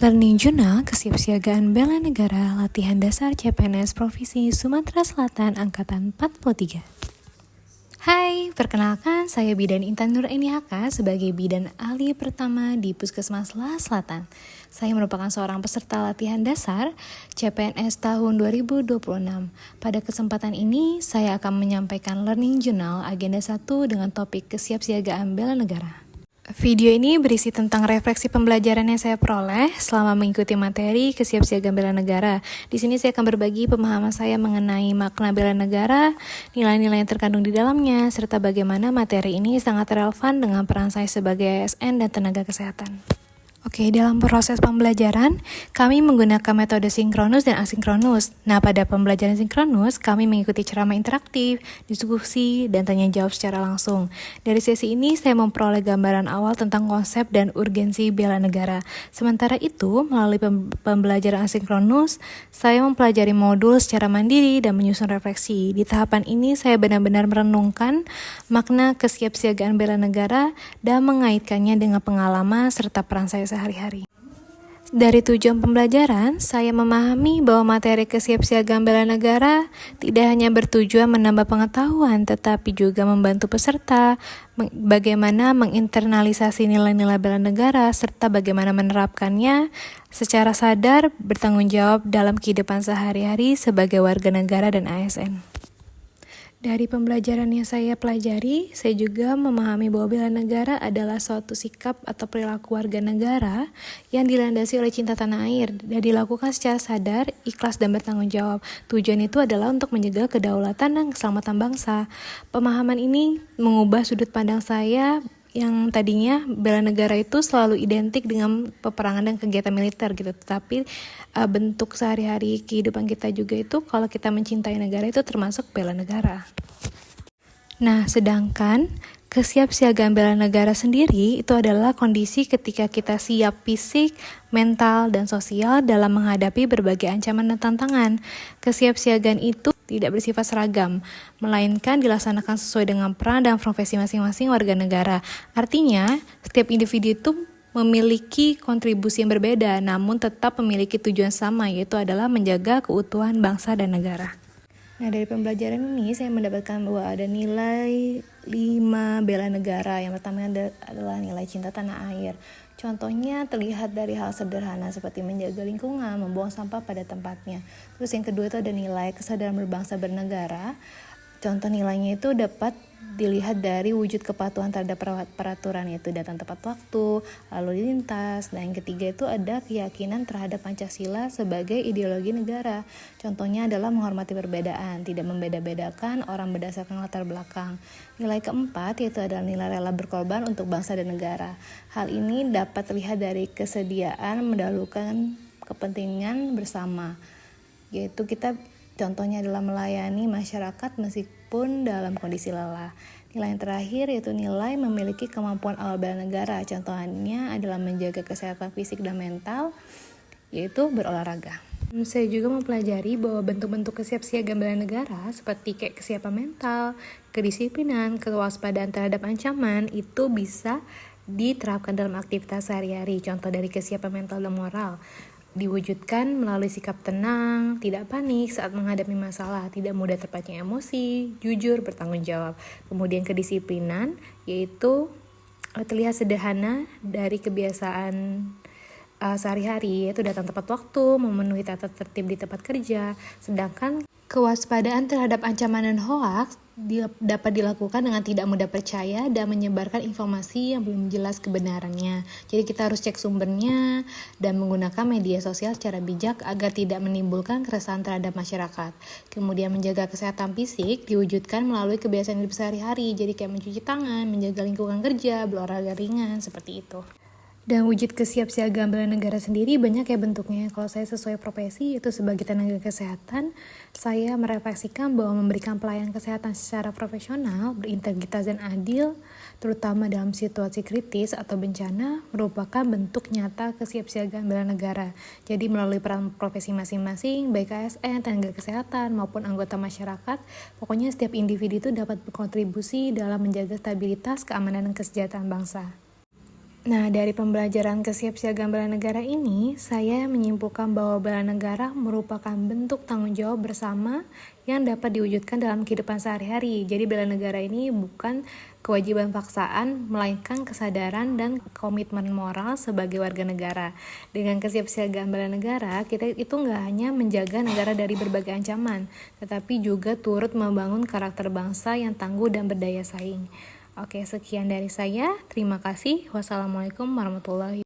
Learning Journal Kesiapsiagaan Bela Negara Latihan Dasar CPNS Provinsi Sumatera Selatan Angkatan 43. Hai, perkenalkan saya Bidan Intan Nuraini HK sebagai bidan ahli pertama di Puskesmas La Selatan. Saya merupakan seorang peserta latihan dasar CPNS tahun 2026. Pada kesempatan ini, saya akan menyampaikan Learning Journal Agenda 1 dengan topik Kesiapsiagaan Bela Negara. Video ini berisi tentang refleksi pembelajaran yang saya peroleh selama mengikuti materi Kesiapsiagaan Bela Negara. Di sini saya akan berbagi pemahaman saya mengenai makna bela negara, nilai-nilai yang terkandung di dalamnya, serta bagaimana materi ini sangat relevan dengan peran saya sebagai ASN dan tenaga kesehatan. Oke, dalam proses pembelajaran, kami menggunakan metode sinkronus dan asinkronus. Nah, pada pembelajaran sinkronus, kami mengikuti ceramah interaktif, diskusi, dan tanya jawab secara langsung. Dari sesi ini, saya memperoleh gambaran awal tentang konsep dan urgensi bela negara. Sementara itu, melalui pembelajaran asinkronus, saya mempelajari modul secara mandiri dan menyusun refleksi. Di tahapan ini, saya benar-benar merenungkan makna kesiapsiagaan bela negara dan mengaitkannya dengan pengalaman serta peran saya sehari-hari. Dari tujuan pembelajaran, saya memahami bahwa materi kesiapsiagaan bela negara tidak hanya bertujuan menambah pengetahuan, tetapi juga membantu peserta bagaimana menginternalisasi nilai-nilai bela negara, serta bagaimana menerapkannya secara sadar bertanggung jawab dalam kehidupan sehari-hari sebagai warga negara dan ASN. Dari pembelajaran yang saya pelajari, saya juga memahami bahwa bela negara adalah suatu sikap atau perilaku warga negara yang dilandasi oleh cinta tanah air dan dilakukan secara sadar, ikhlas, dan bertanggung jawab. Tujuan itu adalah untuk menjaga kedaulatan dan keselamatan bangsa. Pemahaman ini mengubah sudut pandang saya yang tadinya bela negara itu selalu identik dengan peperangan dan kegiatan militer gitu, tetapi bentuk sehari-hari kehidupan kita juga itu kalau kita mencintai negara itu termasuk bela negara. Nah, sedangkan kesiapsiagaan bela negara sendiri itu adalah kondisi ketika kita siap fisik, mental, dan sosial dalam menghadapi berbagai ancaman dan tantangan. Kesiapsiagaan itu tidak bersifat seragam, melainkan dilaksanakan sesuai dengan peran dan profesi masing-masing warga negara. Artinya, setiap individu itu memiliki kontribusi yang berbeda, namun tetap memiliki tujuan sama, yaitu adalah menjaga keutuhan bangsa dan negara. Nah, dari pembelajaran ini saya mendapatkan bahwa ada nilai 5 bela negara. Yang pertama adalah nilai cinta tanah air. Contohnya terlihat dari hal sederhana seperti menjaga lingkungan, membuang sampah pada tempatnya. Terus yang kedua itu ada nilai kesadaran berbangsa bernegara. Contoh nilainya itu dapat dilihat dari wujud kepatuhan terhadap peraturan, yaitu datang tepat waktu, lalu lintas. Dan yang ketiga itu ada keyakinan terhadap Pancasila sebagai ideologi negara. Contohnya adalah menghormati perbedaan, tidak membeda-bedakan orang berdasarkan latar belakang. Nilai keempat yaitu adalah nilai rela berkorban untuk bangsa dan negara. Hal ini dapat terlihat dari kesediaan mendahulukan kepentingan bersama, yaitu kita contohnya adalah melayani masyarakat meskipun dalam kondisi lelah. Nilai yang terakhir yaitu nilai memiliki kemampuan awal bela negara. Contohnya adalah menjaga kesehatan fisik dan mental, yaitu berolahraga. Saya juga mempelajari bahwa bentuk-bentuk kesiapsiagaan bela negara seperti kayak kesiapan mental, kedisiplinan, kewaspadaan terhadap ancaman itu bisa diterapkan dalam aktivitas sehari-hari. Contoh dari kesiapan mental dan moral diwujudkan melalui sikap tenang, tidak panik saat menghadapi masalah, tidak mudah terpancing emosi, jujur, bertanggung jawab. Kemudian kedisiplinan yaitu terlihat sederhana dari kebiasaan sehari-hari, yaitu datang tepat waktu, memenuhi tata tertib di tempat kerja. Sedangkan kewaspadaan terhadap ancaman dan hoaks dapat dilakukan dengan tidak mudah percaya dan menyebarkan informasi yang belum jelas kebenarannya. Jadi kita harus cek sumbernya dan menggunakan media sosial secara bijak agar tidak menimbulkan keresahan terhadap masyarakat. Kemudian menjaga kesehatan fisik diwujudkan melalui kebiasaan hidup sehari-hari. Jadi kayak mencuci tangan, menjaga lingkungan kerja, berolahraga ringan, seperti itu. Dan wujud kesiapsiagaan bela negara sendiri banyak ya bentuknya. Kalau saya sesuai profesi, itu sebagai tenaga kesehatan, saya merefleksikan bahwa memberikan pelayanan kesehatan secara profesional, berintegritas dan adil, terutama dalam situasi kritis atau bencana, merupakan bentuk nyata kesiapsiagaan bela negara. Jadi melalui peran profesi masing-masing, baik ASN, tenaga kesehatan, maupun anggota masyarakat, pokoknya setiap individu itu dapat berkontribusi dalam menjaga stabilitas, keamanan, dan kesejahteraan bangsa. Nah, dari pembelajaran kesiapsiagaan bela negara ini, saya menyimpulkan bahwa bela negara merupakan bentuk tanggung jawab bersama yang dapat diwujudkan dalam kehidupan sehari-hari. Jadi bela negara ini bukan kewajiban paksaan, melainkan kesadaran dan komitmen moral sebagai warga negara. Dengan kesiapsiagaan bela negara, kita itu nggak hanya menjaga negara dari berbagai ancaman, tetapi juga turut membangun karakter bangsa yang tangguh dan berdaya saing. Oke, sekian dari saya. Terima kasih. Wassalamualaikum warahmatullahi wabarakatuh.